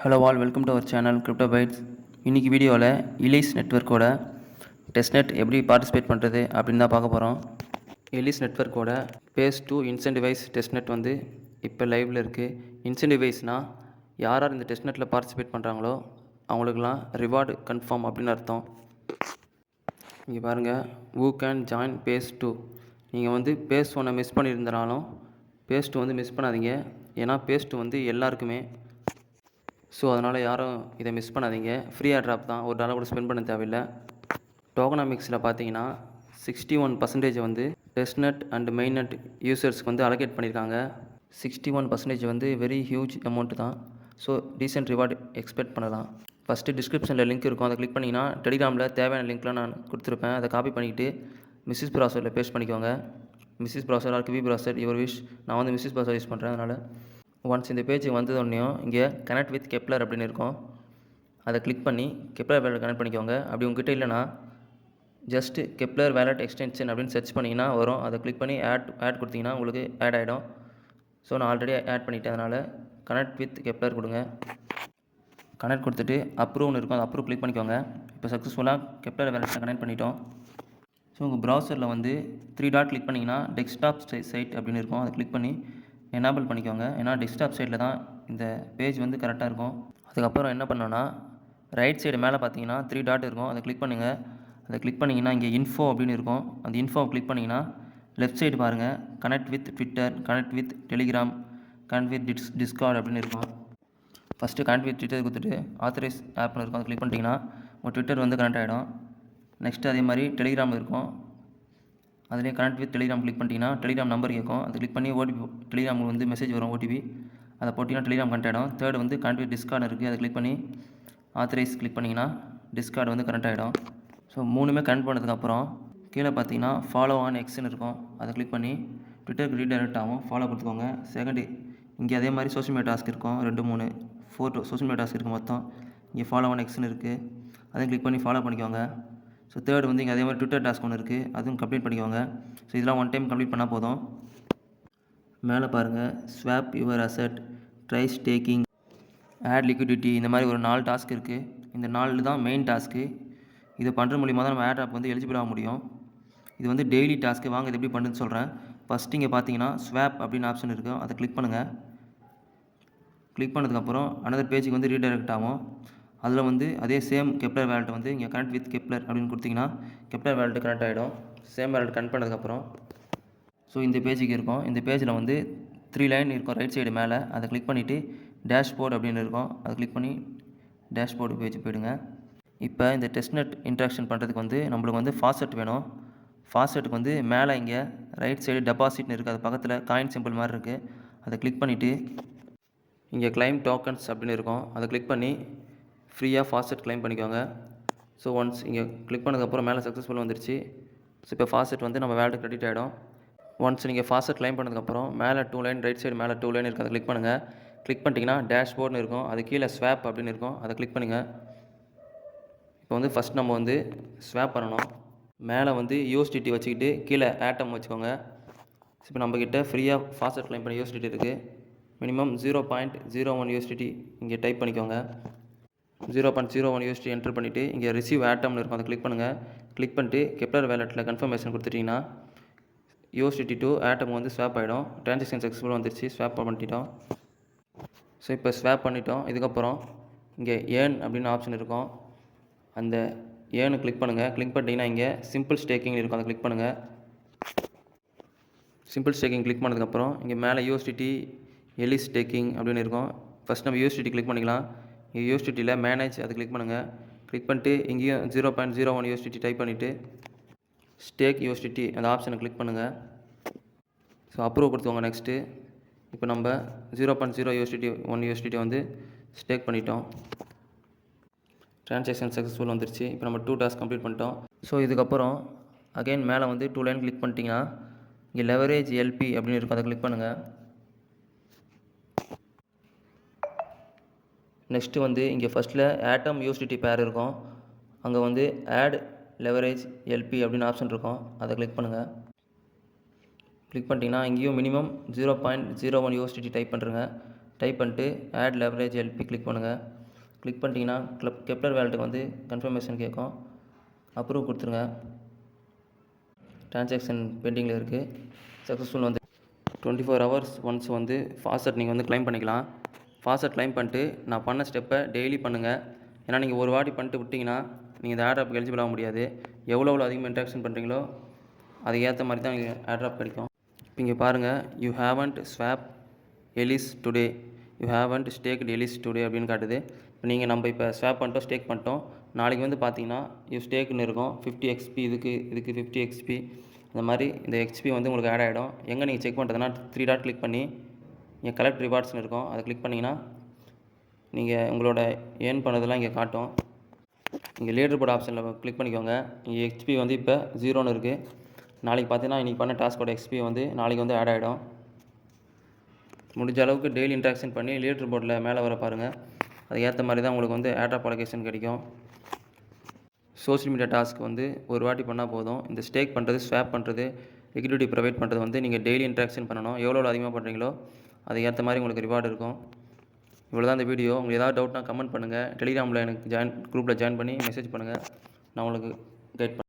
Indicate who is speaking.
Speaker 1: Hello all, welcome to our channel crypto bytes. இன்றைக்கி வீடியோவில் Elys நெட்வொர்க்கோட டெஸ்ட்நெட் எப்படி பார்ட்டிசிபேட் பண்ணுறது அப்படின்னு தான் பார்க்க போகிறோம். எலிஸ் நெட்வொர்க்கோட பேஸ் டூ இன்சென்டிவைஸ் டெஸ்ட்நெட் வந்து இப்போ லைவில் இருக்குது. இன்சென்டிவைஸ்னால் யார் யார் இந்த டெஸ்ட்நெட்டில் பார்ட்டிசிபேட் பண்ணுறாங்களோ அவங்களுக்கெல்லாம் ரிவார்டு கன்ஃபார்ம் அப்படின்னு அர்த்தம். இங்கே பாருங்கள், who can join phase two. நீங்கள் வந்து பேஸ் ஒன்னை மிஸ் பண்ணியிருந்தனாலும் பேஸ் டூ வந்து மிஸ் பண்ணாதீங்க. ஏன்னா பேஸ் டூ வந்து எல்லாருக்குமே. ஸோ அதனால் யாரும் இதை மிஸ் பண்ணாதீங்க. ஃப்ரீ ட்ராப் தான், $1 கூட ஸ்பெண்ட் பண்ண தேவையில்லை. டோகனாமிக்ஸில் பார்த்தீங்கன்னா 61% வந்து டெஸ்ட்நெட் அண்ட் மெயின்நெட் யூசர்ஸ்க்கு வந்து அலோகேட் பண்ணியிருக்காங்க. 61% வந்து வெரி ஹியூஜ் அமௌண்ட் தான். ஸோ டீசென்ட் ரிவார்டு எக்ஸ்பெக்ட் பண்ணலாம். ஃபஸ்ட்டு டிஸ்கிரிப்ஷனில் லிங்க் இருக்கும், அதை கிளிக் பண்ணிங்கன்னா டெலிகிராமில் தேவையான லிங்க்லாம் நான் கொடுத்துருப்பேன். அதை காப்பி பண்ணிக்கிட்டு மிஸ்ஸஸ் ப்ரௌசரில் பேஸ்ட் பண்ணிக்கோங்க. Mises browser or Kiwi browser your wish. நான் வந்து மிஸ்ஸஸ் ப்ரௌசர் யூஸ் பண்ணுறேன். அதனால் ஒன்ஸ் இந்த பேஜ் வந்ததோடனையும் இங்கே கனெக்ட் வித் கெப்லர் அப்படின்னு இருக்கும். அதை கிளிக் பண்ணி கெப்லர் வேலட் கனெக்ட் பண்ணிக்கோங்க. அப்படி உங்ககிட்ட இல்லைனா ஜஸ்ட்டு கெப்லர் வேலட் எக்ஸ்டென்ஷன் அப்படின்னு சர்ச் பண்ணிங்கன்னா வரும். அதை கிளிக் பண்ணி ஆட் கொடுத்தீங்கன்னா உங்களுக்கு ஆட் ஆகிடும். ஸோ நான் ஆல்ரெடி ஆட் பண்ணிவிட்டேன். அதனால் கனெக்ட் வித் கெப்லர் கொடுங்க. கனெக்ட் கொடுத்துட்டு அப்ரூவ்னு இருக்கும், அதை அப்ரூவ் கிளிக் பண்ணிக்கோங்க. இப்போ சக்ஸஸ்ஃபுல்லாக கெப்லர் வேலட்டை கனெக்ட் பண்ணிட்டோம். ஸோ உங்கள் ப்ரௌசரில் வந்து 3 டாட் கிளிக் பண்ணிங்கன்னா டெஸ்க்டாப் சைட் அப்படின்னு இருக்கும். அதை கிளிக் பண்ணி எனேபிள் பண்ணிக்கோங்க. ஏன்னா டெஸ்க்டாப் சைட்டில் தான் இந்த பேஜ் வந்து கரெக்டாக இருக்கும். அதுக்கப்புறம் என்ன பண்ணோன்னா ரைட் சைடு மேலே பார்த்தீங்கன்னா 3 டாட் இருக்கும், அதை கிளிக் பண்ணுங்கள். அதை கிளிக் பண்ணிங்கன்னா இங்கே இன்ஃபோ அப்படின்னு இருக்கும். அந்த இன்ஃபோவை கிளிக் பண்ணிங்கன்னா லெஃப்ட் சைடு பாருங்கள், connect with Twitter, connect with Telegram, connect with Discord அப்படின்னு இருக்கும். ஃபஸ்ட்டு கனெக்ட் வித் ட்விட்டர் கொடுத்துட்டு ஆத்தரைஸ் ஆப்னு இருக்கும், அதை கிளிக் பண்ணிட்டீங்கன்னா உங்கள் ட்விட்டர் வந்து கனெக்ட் ஆகிடும். நெக்ஸ்ட்டு அதே மாதிரி டெலிகிராம் இருக்கும், அதுலேயே கனெக்ட் வித் டெலிகிராம் கிளிக் பண்ணிட்டீங்கன்னா டெலிகிராம் நம்பர் கேட்கும். அதை கிளிக் பண்ணி ஓடிபி டெலிகிராமுக்கு வந்து மெசேஜ் வரும், ஓடிபி. அதை போட்டிங்கன்னா டெலிகிராம் கனெக்ட் ஆகிடும். தேர்ட் வந்து கனெக்ட் வித் டிஸ்கார்ட் இருக்குது, அதை கிளிக் பண்ணி ஆத்தரைஸ் கிளிக் பண்ணிங்கன்னா டிஸ்கார்ட் வந்து கனெக்ட் ஆகிடும். ஸோ மூணுமே கனெக்ட் பண்ணதுக்கப்புறம் கீழே பார்த்தீங்கன்னா ஃபாலோ ஆன் எக்ஸ்ன்னு இருக்கும், அதை கிளிக் பண்ணி ட்விட்டருக்கு ரீடைரக்ட் ஆகும். ஃபாலோ கொடுத்துக்கோங்க. செகண்டு இங்கே அதே மாதிரி சோஷியல் மீடியா டாஸ்க் இருக்கும், 2 3 4 சோஷியல் மீடியா டாஸ்க் இருக்குது மொத்தம். இங்கே ஃபாலோ ஆன் எக்ஸ்ன்னு இருக்குது, அதையும் கிளிக் பண்ணி ஃபாலோ பண்ணிக்கோங்க. ஸோ தேர்ட் வந்து இங்கே அதே மாதிரி ட்விட்டர் டாஸ்க் ஒன்று இருக்குது, அதுவும் கம்ப்ளீட் பண்ணிக்கோங்க. ஸோ இதெல்லாம் ஒன் டைம் கம்ப்ளீட் பண்ணால் போதும். மேலே பாருங்கள், swap your asset, try staking, add liquidity, இந்த மாதிரி ஒரு 4 டாஸ்க் இருக்குது. இந்த 4 தான் மெயின் டாஸ்க்கு. இதை பண்ணுற மூலிமா தான் நம்ம ஏர் ட்ராப் வந்து எலிஜிபிள் ஆக முடியும். இது வந்து டெய்லி டாஸ்க்கு. வாங்க இது எப்படி பண்ணுன்னு சொல்கிறேன். ஃபஸ்ட்டு இங்கே பார்த்தீங்கன்னா ஸ்வாப் அப்படின்னு ஆப்ஷன் இருக்கும், அதை கிளிக் பண்ணுங்கள். கிளிக் பண்ணதுக்கப்புறம் அனதர் பேஜுக்கு வந்து ரீடைரக்ட் ஆகும். அதில் வந்து அதே சேம் கெப்லர் வேலட் வந்து இங்கே கனெக்ட் வித் கெப்லர் அப்படின்னு கொடுத்தீங்கன்னா கெப்லர் வேலட் கனெக்ட் ஆகிடும். சேம் வேலட் கனெக்ட் பண்ணதுக்கப்புறம் ஸோ இந்த பேஜுக்கு இருக்கும். இந்த பேஜில் வந்து 3 லைன் இருக்கும் ரைட் சைடு மேலே, அதை கிளிக் பண்ணிவிட்டு டேஷ்போர்ட் அப்படின்னு இருக்கும், அதை கிளிக் பண்ணி டேஷ்போர்டு பேஜ் போய்டுங்க. இப்போ இந்த டெஸ்ட்நெட் இன்ட்ராக்ஷன் பண்ணுறதுக்கு வந்து நம்மளுக்கு வந்து ஃபாஸ்ட் வேணும். ஃபாஸ்ட்டுக்கு வந்து மேலே இங்கே ரைட் சைடு டெபாசிட்னு இருக்குது, அது பக்கத்தில் காயின் சிம்பிள் மாதிரி இருக்குது, அதை கிளிக் பண்ணிவிட்டு இங்கே கிளைம் டோக்கன்ஸ் அப்படின்னு இருக்கும், அதை கிளிக் பண்ணி ஃப்ரீயாக ஃபாஸ்ட் கிளைம் பண்ணிக்கோங்க. ஸோ ஒன்ஸ் இங்கே கிளிக் பண்ணதுக்கப்புறம் மேலே சக்ஸஸ்ஃபுல் வந்துருச்சு. ஸோ இப்போ ஃபாஸ்ட் வந்து நம்ம வேலட் கிரெடிட் ஆகிடும். ஒன்ஸ் நீங்கள் ஃபாஸ்ட் கிளைம் பண்ணதுக்கப்புறம் மேலே 2 லைன் ரைட் சைடு மேலே 2 லைன் இருக்குது, அதை கிளிக் பண்ணுங்கள். கிளிக் பண்ணிட்டீங்கன்னா டேஷ்போர்ட்னு இருக்கும், அது கீழே ஸ்வாப் அப்படின்னு இருக்கும், அதை கிளிக் பண்ணுங்கள். இப்போ வந்து ஃபஸ்ட் நம்ம வந்து ஸ்வாப் பண்ணணும். மேலே வந்து யூஎஸ்டிடி வச்சுக்கிட்டு கீழே ஆட்டம் வச்சுக்கோங்க. இப்போ நம்மக்கிட்ட ஃப்ரீயாக ஃபாஸ்ட் கிளைம் பண்ண யூஎஸ்டிடி இருக்குது. மினிமம் 0.01 யூஎஸ்டிடி இங்கே டைப் பண்ணிக்கோங்க. 0.01 யூஎஸ்டி என்டர் பண்ணிவிட்டு இங்கே ரிசீவ் ஆட்டம்னு இருக்கும், அதை கிளிக் பண்ணுங்கள். கிளிக் பண்ணிட்டு கெப்லர் வேலட்டில் கன்ஃபர்மேஷன் கொடுத்துட்டிங்கன்னா யூஎஸ்டிடி டு ஆட்டம் வந்து ஸ்வாப் ஆகிடும். ட்ரான்சாக்ஷன் சக்ஸஸ்ஃபுல் வந்துருச்சு, ஸ்வாப் பண்ணிட்டோம். ஸோ இப்போ ஸ்வாப் பண்ணிட்டோம். இதுக்கப்புறம் இங்கே ஏர்ன் அப்படின்னு ஆப்ஷன் இருக்கும், அந்த ஏர்னு கிளிக் பண்ணுங்கள். கிளிக் பண்ணிட்டீங்கன்னா இங்கே சிம்பிள் ஸ்டேக்கிங் இருக்கும், அதை கிளிக் பண்ணுங்கள். சிம்பிள் ஸ்டேக்கிங் கிளிக் பண்ணதுக்கப்புறம் இங்கே மேலே யூஎஸ்டிடி எலிஸ் ஸ்டேக்கிங் அப்படின்னு இருக்கும். ஃபஸ்ட் நம்ம யூஎஸ்டிடி கிளிக் பண்ணிக்கலாம். இங்கே யூஎஸ்டிடியில் மேனேஜ் அதை கிளிக் பண்ணுங்கள். கிளிக் பண்ணிட்டு இங்கேயும் 0.01 யூஎஸ்டிடி டைப் பண்ணிவிட்டு ஸ்டேக் யூஎஸ்டிடி அந்த ஆப்ஷனை கிளிக் பண்ணுங்கள். ஸோ அப்ரூவ் கொடுத்துக்கோங்க. நெக்ஸ்ட்டு இப்போ நம்ம 0.0 யூஎஸ்டிடி 1 யூஎஸ்டிடி வந்து ஸ்டேக் பண்ணிட்டோம். ட்ரான்சாக்ஷன் சக்ஸஸ்ஃபுல் வந்துருச்சு. இப்போ நம்ம 2 டாஸ்க் கம்ப்ளீட் பண்ணிட்டோம். ஸோ இதுக்கப்புறம் அகைன் மேலே வந்து 2 லைன் கிளிக் பண்ணிட்டீங்கன்னா இங்கே லெவரேஜ் எல்பி அப்படின்னு இருக்கும், அதை கிளிக் பண்ணுங்கள். நெக்ஸ்ட்டு வந்து இங்கே ஃபஸ்ட்டில் ஆட்டம் யூஎஸ்டிடி பேர் இருக்கும், அங்கே வந்து ஆட் லெவரேஜ் எல்பி அப்படின்னு ஆப்ஷன் இருக்கும், அதை கிளிக் பண்ணுங்கள். கிளிக் பண்ணிட்டீங்கன்னா இங்கேயும் மினிமம் 0.01 யூஎஸ்டிடி டைப் பண்ணுறங்க. டைப் பண்ணிட்டு ஆட் லெவரேஜ் எல்பி கிளிக் பண்ணுங்கள். கிளிக் பண்ணிட்டீங்கன்னா கெப்லர் வேலெட்டுக்கு வந்து கன்ஃபர்மேஷன் கேட்கும். அப்ரூவ் கொடுத்துருங்க. டிரான்சாக்ஷன் பெண்டிங்கில் இருக்குது. சக்ஸஸ்ஃபுல் வந்து 24 ஹவர்ஸ் ஒன்ஸ் வந்து ஃபாஸ்ட் நீங்கள் வந்து க்ளைம் பண்ணிக்கலாம். ஃபாஸ்ட் க்ளைம் பண்ணிட்டு நான் பண்ண ஸ்டெப்பை டெய்லி பண்ணுங்கள். ஏன்னா நீங்கள் ஒரு வாட்டி பண்ணிட்டு விட்டிங்கன்னா நீங்கள் இந்த ஏர்ட்ராப்புக்கு எலிஜிபிள் ஆக முடியாது. எவ்வளோ அதிகமாக இன்ட்ராக்ஷன் பண்ணுறீங்களோ அதுக்கு ஏற்ற மாதிரி தான் நீங்கள் ஏர்ட்ராப் கிடைக்கும். இப்போ இங்கே பாருங்கள், you haven't swap Elis today, you haven't staked Elis today அப்படின்னு காட்டுது. இப்போ நம்ம இப்போ ஸ்வாப் பண்ணிட்டோம், ஸ்டேக் பண்ணிட்டோம். நாளைக்கு வந்து பார்த்தீங்கன்னா யூ ஸ்டேக்குன்னு இருக்கும். 50 XP இதுக்கு 50 XP இந்த மாதிரி இந்த XP வந்து உங்களுக்கு ஆட் ஆகிடும். எங்கே நீங்கள் செக் பண்ணுறதுனா 3 டாட் கிளிக் பண்ணி இங்கே கலெக்ட் ரிவார்ட்ஸ்னு இருக்கும். அதை கிளிக் பண்ணிங்கன்னா நீங்கள் உங்களோட ஏர்ன் பண்ணதெல்லாம் இங்கே காட்டும். இங்கே லீடர் போர்டு ஆப்ஷனில் கிளிக் பண்ணிக்கோங்க. இங்கே XP வந்து இப்போ 0ன்னு இருக்குது. நாளைக்கு பார்த்தீங்கன்னா இன்றைக்கி பண்ண டாஸ்கோட XP வந்து நாளைக்கு வந்து ஆட் ஆகிடும். முடிஞ்ச அளவுக்கு டெய்லி இன்ட்ராக்ஷன் பண்ணி லீடர் போர்டில் மேலே வர பாருங்கள். அதுக்கு ஏற்ற மாதிரி தான் உங்களுக்கு வந்து ஏர்ட்ராப் அலோகேஷன் கிடைக்கும். சோஷியல் மீடியா டாஸ்க் வந்து ஒரு வாட்டி பண்ணால் போதும். இந்த ஸ்டேக் பண்ணுறது, ஸ்வாப் பண்ணுறது, லிக்விடிட்டி ப்ரொவைட் பண்ணுறது வந்து நீங்கள் டெய்லி இன்ட்ராக்ஷன் பண்ணணும். எவ்வளோ அதிகமாக பண்ணுறீங்களோ அதுக்கு ஏற்ற மாதிரி உங்களுக்கு ரிவார்டு இருக்கும். இவ்வளோ தான் இந்த வீடியோ. உங்களுக்கு ஏதாவது டவுட்னா கமெண்ட் பண்ணுங்கள். டெலிகிராமில் எனக்கு குரூப்பில் ஜாயின் பண்ணி மெசேஜ் பண்ணுங்கள். நான் உங்களுக்கு கைட் பண்ணுறேன்.